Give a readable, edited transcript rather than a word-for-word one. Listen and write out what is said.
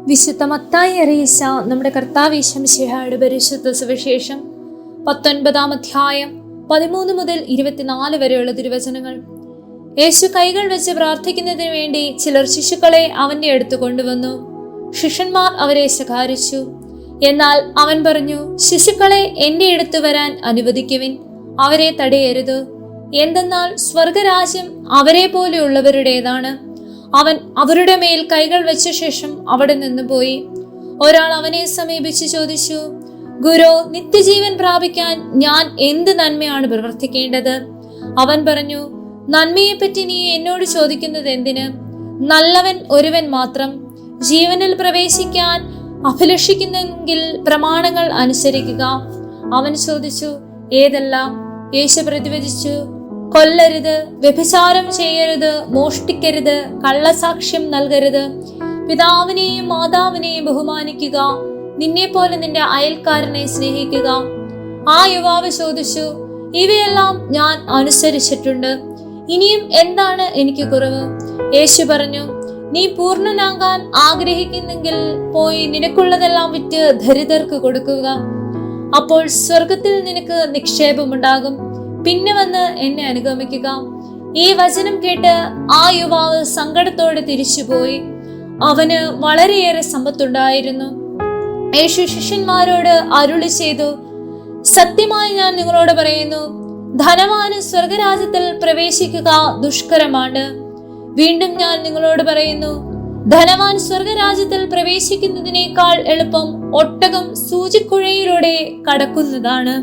വിശുദ്ധ മത്തായി അറിയിച്ച നമ്മുടെ കർത്താവ് ഈശോമിശിഹായുടെ പരിശുദ്ധ സുവിശേഷം 19-ാം അധ്യായം 13 മുതൽ 24 വരെയുള്ള തിരുവചനങ്ങൾ. യേശു കൈകൾ വെച്ച് പ്രാർത്ഥിക്കുന്നതിന് വേണ്ടി ചിലർ ശിശുക്കളെ അവന്റെ അടുത്ത് കൊണ്ടുവന്നു. ശിഷ്യന്മാർ അവരെ ശകാരിച്ചു. എന്നാൽ അവൻ പറഞ്ഞു, ശിശുക്കളെ എന്റെ അടുത്ത് വരാൻ അനുവദിക്കുവിൻ, അവരെ തടയരുത്. എന്തെന്നാൽ സ്വർഗരാജ്യം അവരെ പോലെയുള്ളവരുടേതാണ്. അവൻ അവരുടെ മേൽ കൈകൾ വെച്ച ശേഷം അവിടെ നിന്ന് പോയി. ഒരാൾ അവനെ സമീപിച്ച് ചോദിച്ചു, ഗുരു, നിത്യജീവൻ പ്രാപിക്കാൻ ഞാൻ എന്ത് നന്മയാണ് പ്രവർത്തിക്കേണ്ടത്? അവൻ പറഞ്ഞു, നന്മയെപ്പറ്റി നീ എന്നോട് ചോദിക്കുന്നത് എന്തിന്? നല്ലവൻ ഒരുവൻ മാത്രം. ജീവനിൽ പ്രവേശിക്കാൻ അഭിലഷിക്കുന്നെങ്കിൽ പ്രമാണങ്ങൾ അനുസരിക്കുക. അവൻ ചോദിച്ചു, ഏതെല്ലാം? യേശു പ്രതിവചിച്ചു, കൊല്ലരുത്, വ്യഭിചാരം ചെയ്യരുത്, മോഷ്ടിക്കരുത്, കള്ളസാക്ഷ്യം നൽകരുത്, പിതാവിനെയും മാതാവിനെയും ബഹുമാനിക്കുക, നിന്നെ പോലെ നിന്റെ അയൽക്കാരനെ സ്നേഹിക്കുക. ആ യുവാവ് ചോദിച്ചു, ഇവയെല്ലാം ഞാൻ അനുസരിച്ചിട്ടുണ്ട്, ഇനിയും എന്താണ് എനിക്ക് കുറവ്? യേശു പറഞ്ഞു, നീ പൂർണ്ണനാകാൻ ആഗ്രഹിക്കുന്നെങ്കിൽ പോയി നിനക്കുള്ളതെല്ലാം വിറ്റ് ദരിദ്രർക്ക് കൊടുക്കുക. അപ്പോൾ സ്വർഗത്തിൽ നിനക്ക് നിക്ഷേപമുണ്ടാകും. പിന്നെ വന്ന് എന്നെ അനുഗമിക്കുക. ഈ വചനം കേട്ട് ആ യുവാവ് സങ്കടത്തോടെ തിരിച്ചുപോയി. അവന് വളരെയേറെ സമ്പത്തുണ്ടായിരുന്നു. യേശു ശിഷ്യന്മാരോട് അരുളി ചെയ്തു, സത്യമായി ഞാൻ നിങ്ങളോട് പറയുന്നു, ധനവാന് സ്വർഗരാജ്യത്തിൽ പ്രവേശിക്കുക ദുഷ്കരമാണ്. വീണ്ടും ഞാൻ നിങ്ങളോട് പറയുന്നു, ധനവാൻ സ്വർഗരാജ്യത്തിൽ പ്രവേശിക്കുന്നതിനേക്കാൾ എളുപ്പം ഒട്ടകം സൂചിക്കുഴയിലൂടെ കടക്കുന്നതാണ്.